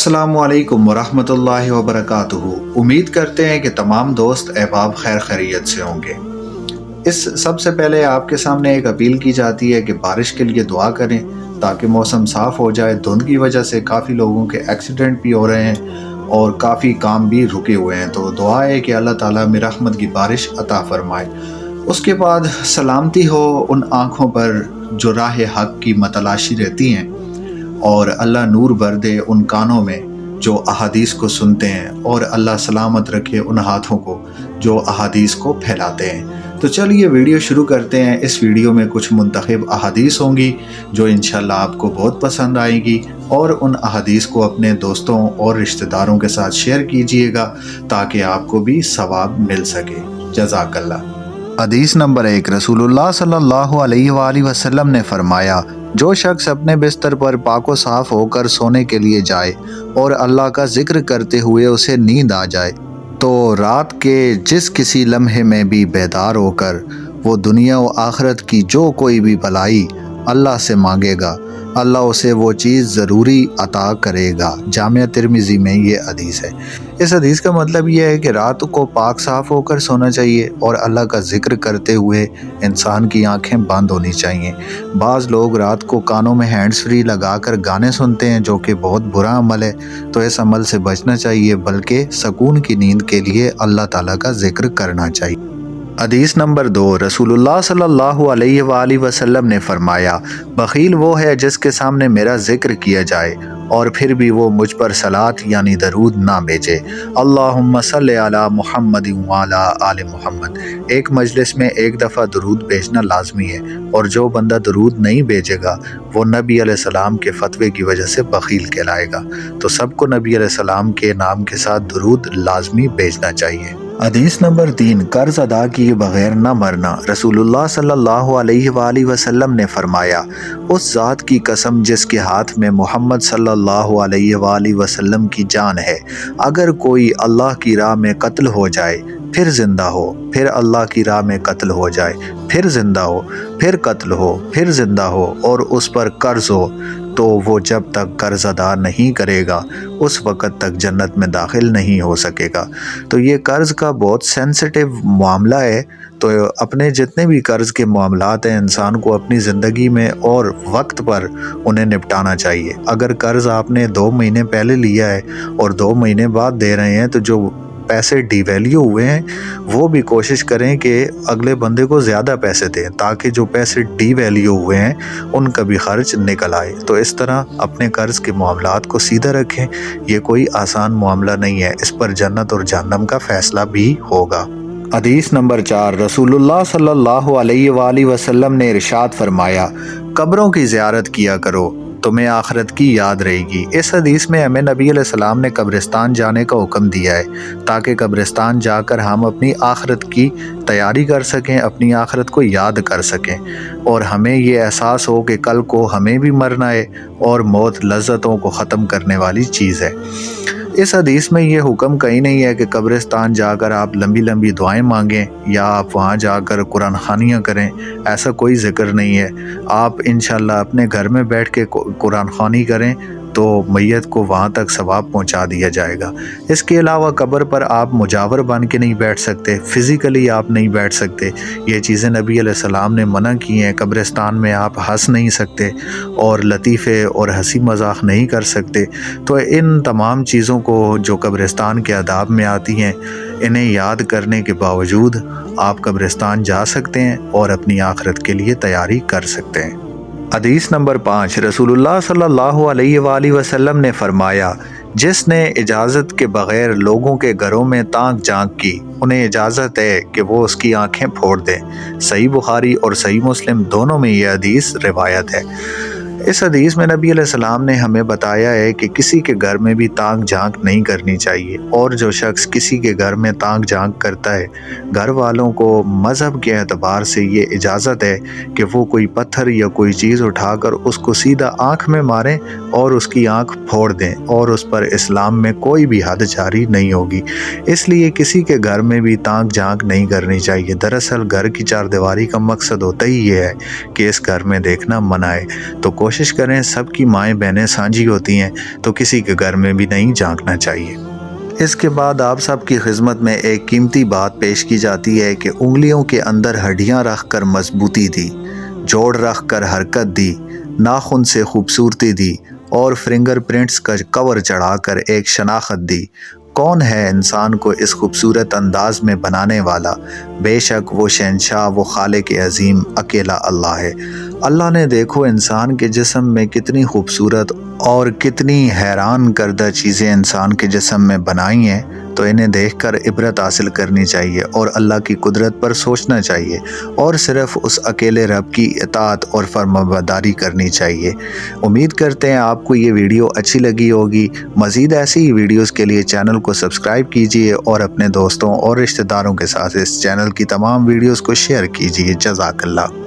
अस्सलामु अलैकुम वरहमतुल्लाहि वबरकातुहू। उम्मीद करते हैं कि तमाम दोस्त अहबाब खैर खैरियत से होंगे। इस सबसे पहले आपके सामने एक अपील की जाती है कि बारिश के लिए दुआ करें ताकि मौसम साफ़ हो जाए। धुंध की वजह से काफ़ी लोगों के एक्सीडेंट भी हो रहे हैं और काफ़ी काम भी रुके हुए हैं, तो दुआ है कि अल्लाह ताला में रहमत की बारिश अता फरमाए। उसके बाद सलामती हो उन आँखों पर जो राह हक़ की मतलाशी रहती हैं, और अल्लाह नूर भर दे उन कानों में जो अहादीस को सुनते हैं, और अल्लाह सलामत रखे उन हाथों को जो अहादीस को फैलाते हैं। तो चलिए वीडियो शुरू करते हैं। इस वीडियो में कुछ मुंतखब अहादीस होंगी जो इंशाल्लाह आपको बहुत पसंद आएगी, और उन अहादीस को अपने दोस्तों और रिश्तेदारों के साथ शेयर कीजिएगा ताकि आपको भी सवाब मिल सके। जज़ाकल्लाह। हदीस नंबर 1, रसूलुल्लाह सल्लल्लाहु अलैहि वसल्लम ने फरमाया, जो शख्स अपने बिस्तर पर पाको साफ होकर सोने के लिए जाए और अल्लाह का जिक्र करते हुए उसे नींद आ जाए, तो रात के जिस किसी लम्हे में भी बेदार होकर वो दुनिया व आखिरत की जो कोई भी भलाई अल्लाह से मांगेगा, अल्लाह उसे वो चीज़ ज़रूरी अता करेगा। जामिया तिरमिज़ी में ये हदीस है। इस हदीस का मतलब ये है कि रात को पाक साफ़ होकर सोना चाहिए और अल्लाह का ज़िक्र करते हुए इंसान की आंखें बंद होनी चाहिए। बाज़ लोग रात को कानों में हैंड्स फ्री लगाकर गाने सुनते हैं, जो कि बहुत बुरा अमल है, तो इस अमल से बचना चाहिए, बल्कि सुकून की नींद के लिए अल्लाह ताला का ज़िक्र करना चाहिए। हदीस नंबर 2, रसूलुल्लाह सल्लल्लाहु अलैहि वसल्लम ने फरमाया, बख़ील वो है जिसके सामने मेरा ज़िक्र किया जाए और फिर भी वो मुझ पर सलात यानी दरूद ना भेजे। अल्लाहुम्मा सल्लि अला मुहम्मद व अला आले मुहम्मद। एक मजलिस में एक दफ़ा दरूद भेजना लाजमी है, और जो बंदा दरूद नहीं भेजेगा वो नबी अलैहिस्सलाम के फतवे की वजह से बख़ील कहलाएगा। तो सबको नबी अलैहिस्सलाम के नाम के साथ दरूद लाजमी भेजना चाहिए। हदीस नंबर 3, कर्ज अदा किए बगैर न मरना। रसूलुल्लाह सल्लल्लाहु अलैहि वसल्लम ने फरमाया, उस ज़ात की कसम जिसके हाथ में मोहम्मद सल्लल्लाहु अलैहि वसल्लम की जान है, अगर कोई अल्लाह की राह में कत्ल हो जाए, फिर ज़िंदा हो, फिर अल्लाह की राह में कत्ल हो जाए, फिर ज़िंदा हो, फिर कत्ल हो, फिर ज़िंदा हो, और उस पर कर्ज हो, तो वो जब तक कर्ज अदा नहीं करेगा उस वक़्त तक जन्नत में दाखिल नहीं हो सकेगा। तो ये कर्ज़ का बहुत सेंसिटिव मामला है। तो अपने जितने भी कर्ज़ के मामलात हैं, इंसान को अपनी ज़िंदगी में और वक्त पर उन्हें निपटाना चाहिए। अगर कर्ज़ आपने 2 महीने पहले लिया है और 2 महीने बाद दे रहे हैं, तो जो पैसे डिवैल्यू हुए हैं वो भी कोशिश करें कि अगले बंदे को ज़्यादा पैसे दें, ताकि जो पैसे डिवैल्यू हुए हैं उनका भी खर्च निकल आए। तो इस तरह अपने कर्ज़ के मामलात को सीधा रखें। ये कोई आसान मामला नहीं है, इस पर जन्नत और जहन्नम का फ़ैसला भी होगा। हदीस नंबर 4, रसूलुल्लाह सल्लल्लाहु अलैहि वसल्लम ने इरशाद फरमाया, कब्रों की ज़ियारत किया करो, तुम्हें आखिरत की याद रहेगी। इस हदीस में हमें नबी अलैहिस्सलाम ने कब्रिस्तान जाने का हुक्म दिया है, ताकि कब्रिस्तान जाकर हम अपनी आखिरत की तैयारी कर सकें, अपनी आखिरत को याद कर सकें, और हमें ये एहसास हो कि कल को हमें भी मरना है और मौत लज़्ज़तों को ख़त्म करने वाली चीज़ है। इस हदीस में ये हुक्म कहीं नहीं है कि कब्रिस्तान जाकर आप लंबी लंबी दुआएं मांगें या आप वहाँ जाकर कुरान ख़ानियाँ करें, ऐसा कोई ज़िक्र नहीं है। आप इंशाल्लाह अपने घर में बैठ के कुरान ख़ानी करें तो मैयत को वहाँ तक सवाब पहुँचा दिया जाएगा। इसके अलावा कब्र पर आप मुजावर बन के नहीं बैठ सकते, फ़िज़िकली आप नहीं बैठ सकते। ये चीज़ें नबी अलैहिस्सलाम ने मना की हैं। कब्रिस्तान में आप हंस नहीं सकते और लतीफ़े और हंसी मजाक नहीं कर सकते। तो इन तमाम चीज़ों को जो कब्रिस्तान के आदाब में आती हैं, इन्हें याद करने के बावजूद आप कब्रिस्तान जा सकते हैं और अपनी आखिरत के लिए तैयारी कर सकते हैं। हदीस नंबर 5, रसूलुल्लाह सल्लल्लाहु अलैहि वसल्लम ने फरमाया, जिसने इजाज़त के बग़ैर लोगों के घरों में ताक झांक की, उन्हें इजाज़त है कि वो उसकी आंखें फोड़ दें। सही बुखारी और सही मुस्लिम दोनों में ये हदीस रिवायत है। इस हदीस में नबी अलैहिस्सलाम ने हमें बताया है कि किसी के घर में भी ताक झांक नहीं करनी चाहिए, और जो शख्स किसी के घर में ताक झांक करता है, घर वालों को मज़हब के एतबार से ये इजाज़त है कि वो कोई पत्थर या कोई चीज़ उठाकर उसको सीधा आँख में मारें और उसकी आँख फोड़ दें, और उस पर इस्लाम में कोई भी हद जारी नहीं होगी। इसलिए किसी के घर में भी ताक झांक नहीं करनी चाहिए। दरअसल घर की चारदीवारी का मकसद होता ही ये है कि इस घर में देखना मना है। तो کوشش کریں، سب کی مائیں بہنیں سانجھی ہوتی ہیں تو کسی کے گھر میں بھی نہیں جھانکنا چاہیے۔ اس کے بعد آپ سب کی خدمت میں ایک قیمتی بات پیش کی جاتی ہے کہ انگلیوں کے اندر ہڈیاں رکھ کر مضبوطی دی، جوڑ رکھ کر حرکت دی، ناخن سے خوبصورتی دی اور فنگر پرنٹس کا کور چڑھا کر ایک شناخت دی۔ کون ہے انسان کو اس خوبصورت انداز میں بنانے والا؟ بے شک وہ شہنشاہ، وہ خالق عظیم اکیلا اللہ ہے۔ اللہ نے دیکھو انسان کے جسم میں کتنی خوبصورت اور کتنی حیران کردہ چیزیں انسان کے جسم میں بنائی ہیں، تو انہیں دیکھ کر عبرت حاصل کرنی چاہیے اور اللہ کی قدرت پر سوچنا چاہیے اور صرف اس اکیلے رب کی اطاعت اور فرمانبرداری کرنی چاہیے۔ امید کرتے ہیں آپ کو یہ ویڈیو اچھی لگی ہوگی۔ مزید ایسی ہی ویڈیوز کے لیے چینل کو سبسکرائب کیجیے اور اپنے دوستوں اور رشتہ داروں کے ساتھ اس چینل کی تمام ویڈیوز کو شیئر کیجیے۔ جزاک اللہ۔